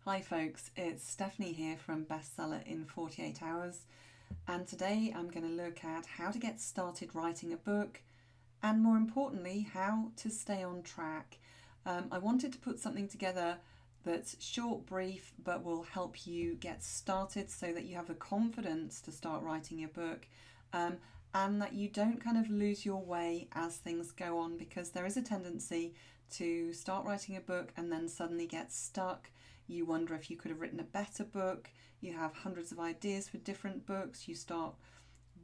Hi folks, it's Stephanie here from Bestseller in 48 Hours, and today I'm going to look at how to get started writing a book and, more importantly, how to stay on track. I wanted to put something together that's short, brief, but will help you get started so that you have the confidence to start writing your book, and that you don't kind of lose your way as things go on, because there is a tendency to start writing a book and then suddenly get stuck. You wonder if you could have written a better book. You have hundreds of ideas for different books. You start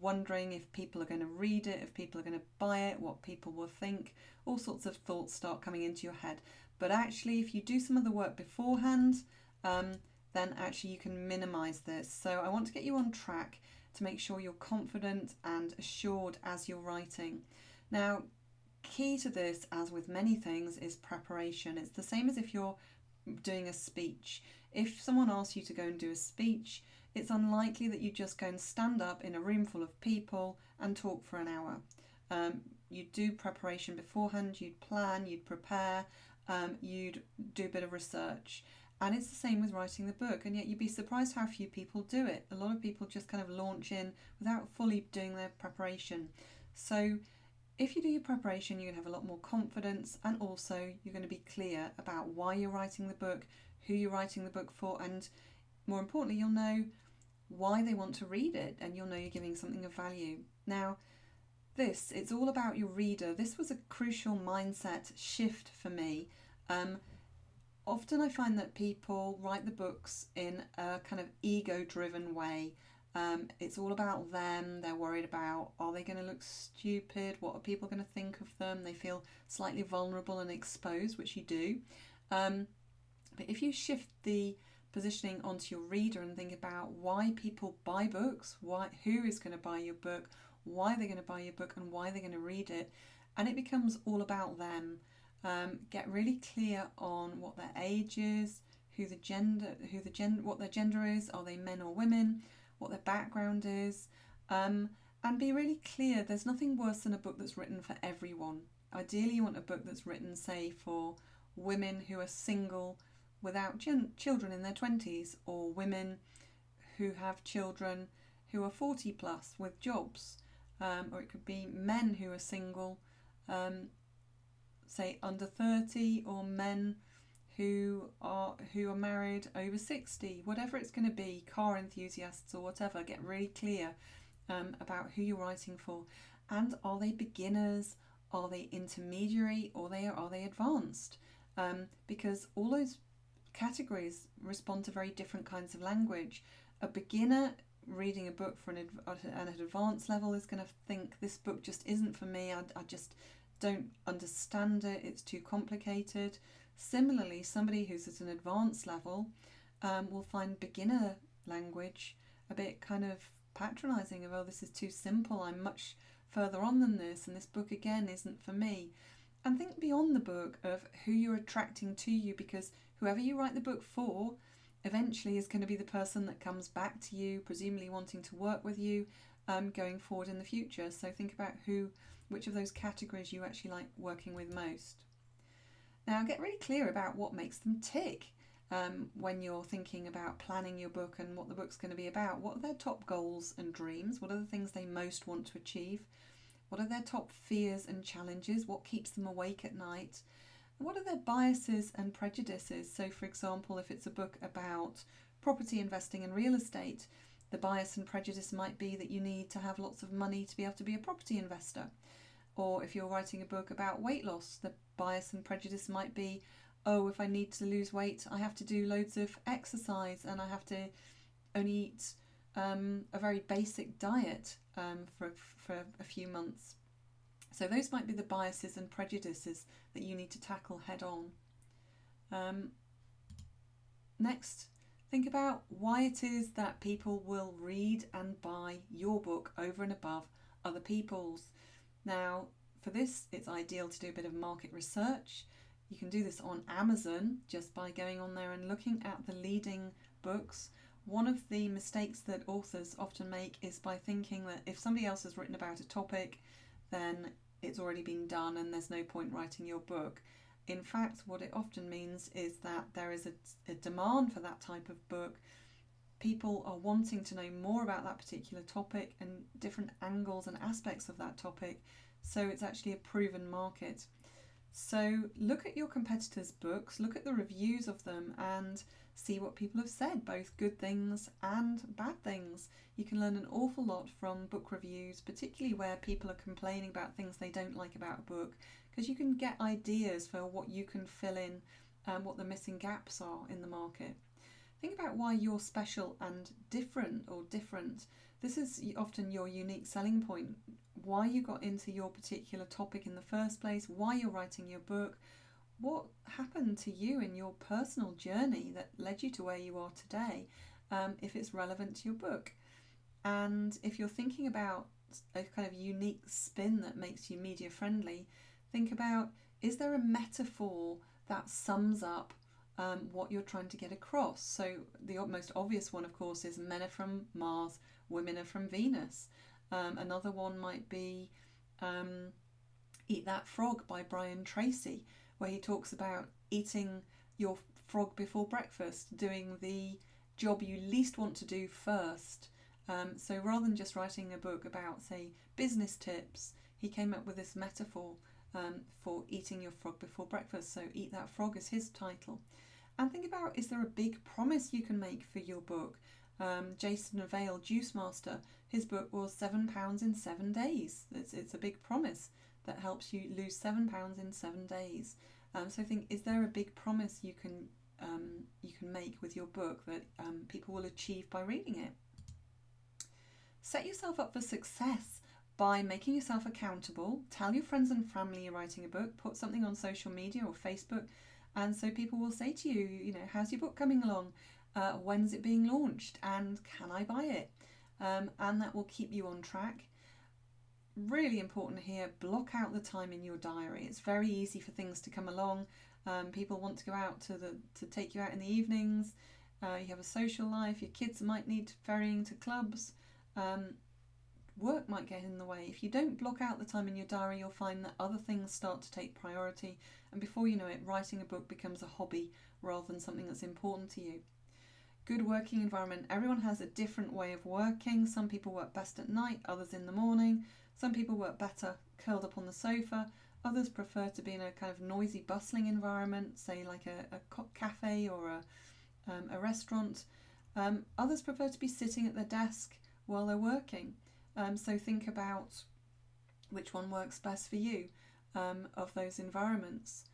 wondering if people are going to read it, if people are going to buy it, what people will think. All sorts of thoughts start coming into your head. But actually, if you do some of the work beforehand, then actually you can minimize this. So I want to get you on track to make sure you're confident and assured as you're writing. Now, key to this, as with many things, is preparation. It's the same as if you're doing a speech. If someone asks you to go and do a speech, it's unlikely that you just go and stand up in a room full of people and talk for an hour. You'd do preparation beforehand, you'd plan, you'd prepare, you'd do a bit of research. And it's the same with writing the book, and yet you'd be surprised how few people do it. A lot of people just kind of launch in without fully doing their preparation. So if you do your preparation, you're going to have a lot more confidence, and also you're going to be clear about why you're writing the book, who you're writing the book for, and more importantly, you'll know why they want to read it, and you'll know you're giving something of value. Now, it's all about your reader. This was a crucial mindset shift for me. Often I find that people write the books in a kind of ego-driven way. It's all about them. They're worried about, are they going to look stupid? What are people going to think of them? They feel slightly vulnerable and exposed, which you do. But if you shift the positioning onto your reader and think about why people buy books, who is going to buy your book, why they're going to buy your book, and why they're going to read it, and it becomes all about them. Get really clear on what their age is, what their gender is. Are they men or women? What their background is, and be really clear. There's nothing worse than a book that's written for everyone. Ideally, you want a book that's written, say, for women who are single without children in their 20s, or women who have children who are 40 plus with jobs, or it could be men who are single, say under 30, or men who are married over 60, whatever it's going to be, car enthusiasts or whatever. Get really clear about who you're writing for, and are they beginners, are they intermediary, or are they advanced? Because all those categories respond to very different kinds of language. A beginner reading a book at an advanced level is going to think, this book just isn't for me, I just don't understand it, it's too complicated. Similarly, somebody who's at an advanced level will find beginner language a bit kind of patronising, of, oh, this is too simple, I'm much further on than this, and this book again isn't for me. And think beyond the book of who you're attracting to you, because whoever you write the book for eventually is going to be the person that comes back to you, presumably wanting to work with you going forward in the future. So think about which of those categories you actually like working with most. Now, get really clear about what makes them tick when you're thinking about planning your book and what the book's going to be about. What are their top goals and dreams? What are the things they most want to achieve? What are their top fears and challenges? What keeps them awake at night? What are their biases and prejudices? So, for example, if it's a book about property investing and real estate, the bias and prejudice might be that you need to have lots of money to be able to be a property investor. Or if you're writing a book about weight loss, the bias and prejudice might be, oh, if I need to lose weight, I have to do loads of exercise and I have to only eat a very basic diet for a few months. So those might be the biases and prejudices that you need to tackle head on. Next, think about why it is that people will read and buy your book over and above other people's. Now, for this, it's ideal to do a bit of market research. You can do this on Amazon just by going on there and looking at the leading books. One of the mistakes that authors often make is by thinking that if somebody else has written about a topic, then it's already been done and there's no point writing your book. In fact, what it often means is that there is a demand for that type of book. People are wanting to know more about that particular topic and different angles and aspects of that topic. So it's actually a proven market. So look at your competitors' books, look at the reviews of them and see what people have said, both good things and bad things. You can learn an awful lot from book reviews, particularly where people are complaining about things they don't like about a book, because you can get ideas for what you can fill in and what the missing gaps are in the market. Think about why you're special and different or different. This is often your unique selling point, why you got into your particular topic in the first place, why you're writing your book, what happened to you in your personal journey that led you to where you are today, if it's relevant to your book. And if you're thinking about a kind of unique spin that makes you media friendly, think about, is there a metaphor that sums up what you're trying to get across? So the most obvious one, of course, is men are from Mars, women are from Venus. Another one might be Eat That Frog by Brian Tracy, where he talks about eating your frog before breakfast, doing the job you least want to do first. So rather than just writing a book about, say, business tips, he came up with this metaphor for eating your frog before breakfast. So Eat That Frog is his title. And think about, is there a big promise you can make for your book? Jason Vale, Juice Master, his book was £7 in 7 days. It's a big promise that helps you lose £7 in 7 days. So think, is there a big promise you can make with your book that people will achieve by reading it? Set yourself up for success by making yourself accountable. Tell your friends and family you're writing a book. Put something on social media or Facebook, and so people will say to you, how's your book coming along? When's it being launched? And can I buy it? And that will keep you on track. Really important here, block out the time in your diary. It's very easy for things to come along. People want to go out to take you out in the evenings. You have a social life. Your kids might need ferrying to clubs. Work might get in the way. If you don't block out the time in your diary, you'll find that other things start to take priority, and before you know it, writing a book becomes a hobby rather than something that's important to you. Good working environment. Everyone has a different way of working. Some people work best at night, others in the morning. Some people work better curled up on the sofa. Others prefer to be in a kind of noisy, bustling environment, say like a cafe or a restaurant. Others prefer to be sitting at their desk while they're working. So think about which one works best for you of those environments.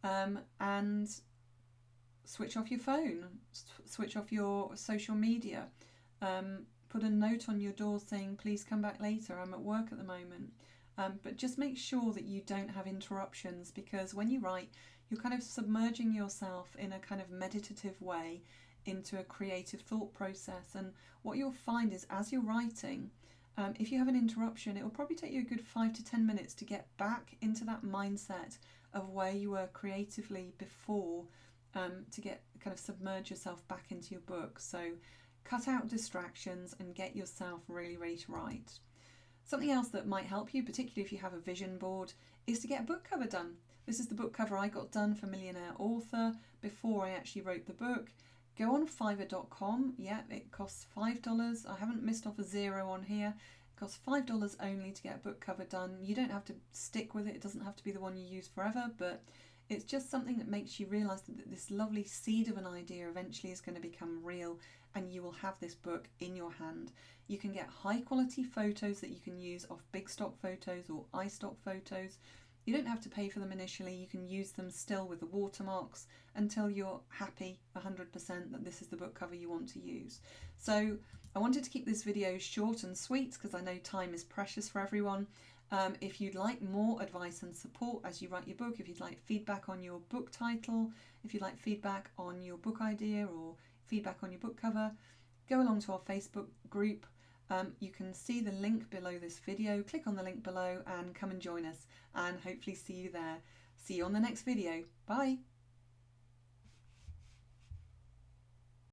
And switch off your phone, switch off your social media. Put a note on your door saying, please come back later, I'm at work at the moment. But just make sure that you don't have interruptions, because when you write, you're kind of submerging yourself in a kind of meditative way into a creative thought process. And what you'll find is, as you're writing, if you have an interruption, it will probably take you a good 5 to 10 minutes to get back into that mindset of where you were creatively before, to get kind of submerge yourself back into your book. So cut out distractions and get yourself really ready to write. Something else that might help you, particularly if you have a vision board, is to get a book cover done. This is the book cover I got done for Millionaire Author before I actually wrote the book. Go on Fiverr.com. Yeah, it costs $5. I haven't missed off a zero on here. It costs $5 only to get a book cover done. You don't have to stick with it. It doesn't have to be the one you use forever, but it's just something that makes you realise that this lovely seed of an idea eventually is going to become real, and you will have this book in your hand. You can get high quality photos that you can use off big stock photos or iStock photos. You don't have to pay for them initially. You can use them still with the watermarks until you're happy 100% that this is the book cover you want to use. So I wanted to keep this video short and sweet because I know time is precious for everyone. If you'd like more advice and support as you write your book, if you'd like feedback on your book title, if you'd like feedback on your book idea or feedback on your book cover, go along to our Facebook group. You can see the link below this video. Click on the link below and come and join us, and hopefully see you there. See you on the next video. Bye.